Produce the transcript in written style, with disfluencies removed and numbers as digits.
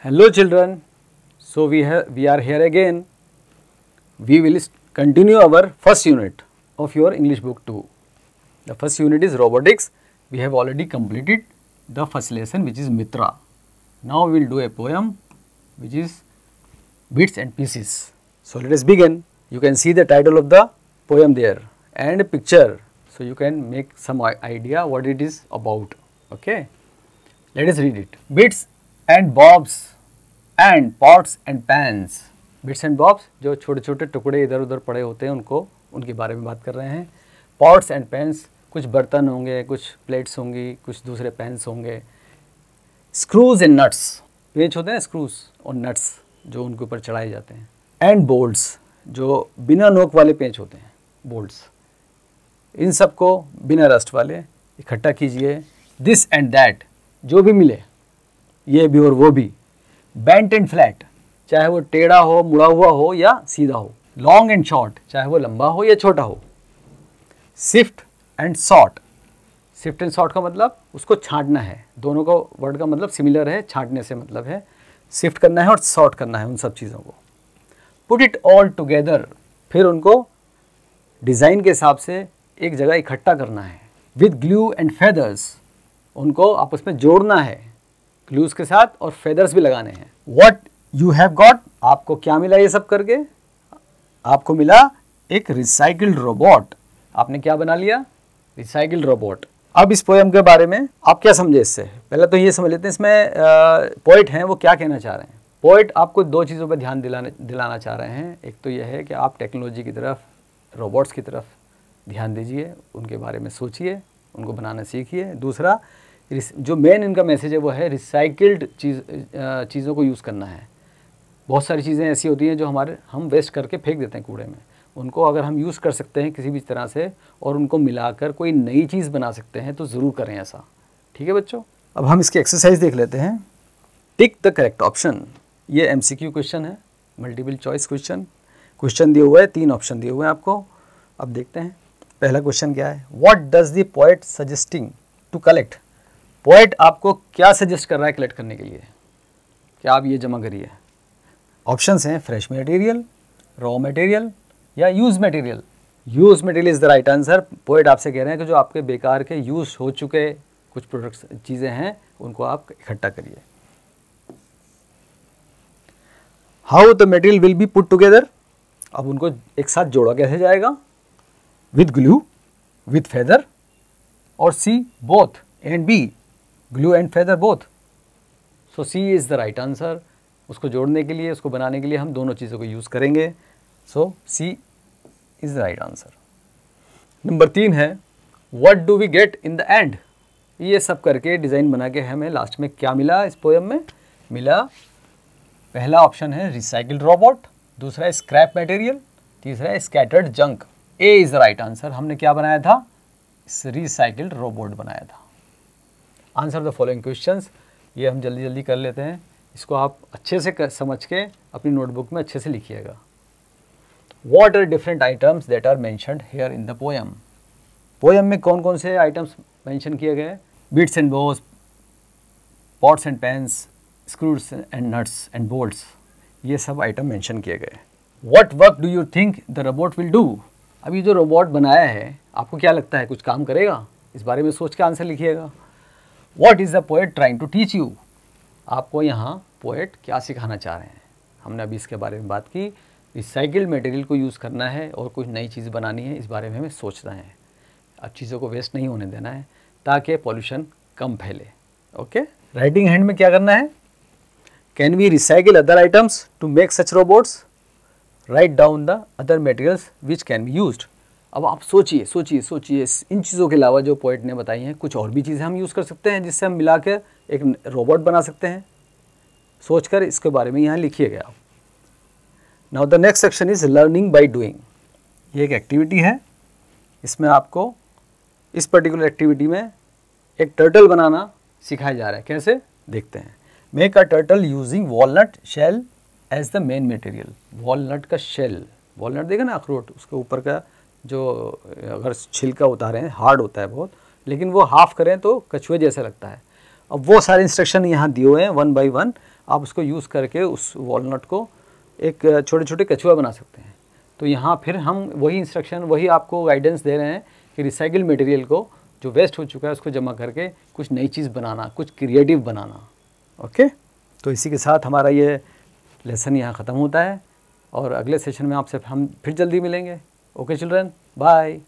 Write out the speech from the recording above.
Hello children, so we are here again. We will continue our first unit of your English book 2. The first unit is robotics. We have already completed the first lesson, which is Mitra. Now we will do a poem which is Bits and Pieces. So let us begin. You can see the title of the poem there and a picture, so you can make some idea what it is about. Okay, let us read it. Bits and bobs and pots and pans. Bits and bobs जो छोटे छोटे टुकड़े इधर उधर पड़े होते हैं उनके बारे में बात कर रहे हैं. पॉट्स एंड पैंस, कुछ बर्तन होंगे, कुछ प्लेट्स होंगी, कुछ दूसरे पैंस होंगे. स्क्रूज एंड नट्स, पेंच होते हैं स्क्रूज और नट्स जो उनके ऊपर चढ़ाए जाते हैं. एंड बोल्ट्स, जो बिना नोक वाले पेंच होते हैं, बोल्ट्स. इन सबको बिना रस्ट वाले इकट्ठा कीजिए. दिस एंड दैट, जो भी मिले, ये भी और वो भी. बेंट एंड फ्लैट, चाहे वो टेढ़ा हो, मुड़ा हुआ हो या सीधा हो. लॉन्ग एंड शॉर्ट, चाहे वो लंबा हो या छोटा हो. Sift and sort, sift and sort का मतलब उसको छांटना है. दोनों का वर्ड का मतलब सिमिलर है, छांटने से मतलब है. सिफ्ट करना है और सॉर्ट करना है उन सब चीज़ों को. पुट इट ऑल टुगेदर, फिर उनको डिज़ाइन के हिसाब से एक जगह इकट्ठा करना है. विद ग्लू एंड फेदर्स, उनको आपस में जोड़ना है ग्लूज के साथ, और फेदर्स भी लगाने हैं. व्हाट यू हैव गॉट, आपको क्या मिला ये सब करके? आपको मिला एक रिसाइकिल्ड रोबोट. आपने क्या बना लिया? Recycled robot. अब इस पोएम के बारे में आप क्या समझे इससे? पहले तो ये समझ लेते हैं इसमें पोएट हैं वो क्या कहना चाह रहे हैं. पोएट आपको दो चीज़ों पर ध्यान दिलाना चाह रहे हैं. एक तो यह है कि आप टेक्नोलॉजी की तरफ, रोबोट्स की तरफ ध्यान दीजिए, उनके बारे में सोचिए, उनको बनाना सीखिए. दूसरा, जो मेन इनका मैसेज है वो है रिसाइकिल्ड चीज़ों को यूज़ करना है. बहुत सारी चीज़ें ऐसी होती हैं जो हम वेस्ट करके फेंक देते हैं कूड़े में. उनको अगर हम यूज़ कर सकते हैं किसी भी तरह से और उनको मिलाकर कोई नई चीज़ बना सकते हैं तो ज़रूर करें ऐसा. ठीक है बच्चों, अब हम इसकी एक्सरसाइज देख लेते हैं. Tick the correct option. ये MCQ क्वेश्चन है, मल्टीपल चॉइस क्वेश्चन. क्वेश्चन दिए हुए हैं, 3 ऑप्शन दिए हुए हैं आपको. अब देखते हैं पहला क्वेश्चन क्या है. What does the poet suggesting to collect. Poet आपको क्या सजेस्ट कर रहा है कलेक्ट करने के लिए? क्या आप ये जमा करिए. ऑप्शंस हैं फ्रेश मटेरियल, रॉ मटेरियल या use material. Use material is the right answer. Poet आपसे कह रहे हैं कि जो आपके बेकार के यूज हो चुके कुछ प्रोडक्ट्स चीज़ें हैं उनको आप इकट्ठा करिए. How the material will be put together. अब उनको एक साथ जोड़ा कैसे जाएगा? विद ग्लू, विद फेदर, और C both and B, glue and feather both. So C is the right answer. उसको जोड़ने के लिए, उसको बनाने के लिए हम दोनों चीज़ों को यूज़ करेंगे. So C is the right answer. Number 3 है what do we get in the end. ये सब करके डिज़ाइन बना के हमें लास्ट में क्या मिला इस पोएम में? मिला, पहला ऑप्शन है रिसाइकिल्ड रोबोट, दूसरा है स्क्रैप मटेरियल, तीसरा है scattered junk. A is the right answer. हमने क्या बनाया था? रिसाइकिल्ड रोबोट बनाया था. Answer the following questions. ये हम जल्दी जल्दी कर लेते हैं. इसको आप अच्छे से समझ के अपनी नोटबुक में अच्छे से लिखिएगा. What are different items that are mentioned here in the poem. Poem में कौन कौन से आइटम्स मेंशन किए गए? Bits and bobs, pots and pans, screws and nuts and bolts. ये सब आइटम मेंशन किए गए. What work do you think the robot will do. अब ये जो रोबोट बनाया है आपको क्या लगता है कुछ काम करेगा? इस बारे में सोच के आंसर लिखिएगा. What is the poet trying to teach you. आपको यहाँ पोएट क्या सिखाना चाह रहे हैं? हमने अभी इसके बारे में बात की. रिसाइकिल्ड मटेरियल को यूज़ करना है और कुछ नई चीज़ बनानी है, इस बारे में हमें सोचना है. अब चीज़ों को वेस्ट नहीं होने देना है ताकि पॉल्यूशन कम फैले. ओके, राइटिंग हैंड में क्या करना है? Can we recycle other items to make such robots. Write down the other materials which can be used. अब आप सोचिए सोचिए सोचिए, इन चीज़ों के अलावा जो पोएट ने बताई हैं कुछ और भी चीज़ें हम यूज़ कर सकते हैं जिससे हम मिला के एक रोबोट बना सकते हैं. सोचकर इसके बारे में यहाँ लिखिएगा आप. Now the next section is learning by doing. ये एक एक्टिविटी है. इसमें आपको इस पर्टिकुलर एक्टिविटी में एक टर्टल बनाना सिखाया जा रहा है. कैसे देखते हैं. Make a turtle using walnut shell as the main material. Walnut का शेल, वॉलनट देखा ना अखरोट, उसके ऊपर का जो अगर छिलका उतारें हार्ड होता है बहुत, लेकिन वो हाफ करें तो कछुए जैसा लगता है. अब वो सारे इंस्ट्रक्शन यहाँ दिए हुए हैं 1 by 1. आप उसको यूज़ करके उस वॉलनट को एक छोटे छोटे कछुआ बना सकते हैं। तो यहाँ फिर हम वही इंस्ट्रक्शन, वही आपको गाइडेंस दे रहे हैं कि रिसाइकिल मटेरियल को, जो वेस्ट हो चुका है उसको जमा करके कुछ नई चीज़ बनाना, कुछ क्रिएटिव बनाना। ओके, तो इसी के साथ हमारा ये लेसन यहाँ ख़त्म होता है और अगले सेशन में आपसे हम फिर जल्दी मिलेंगे। Okay children, bye.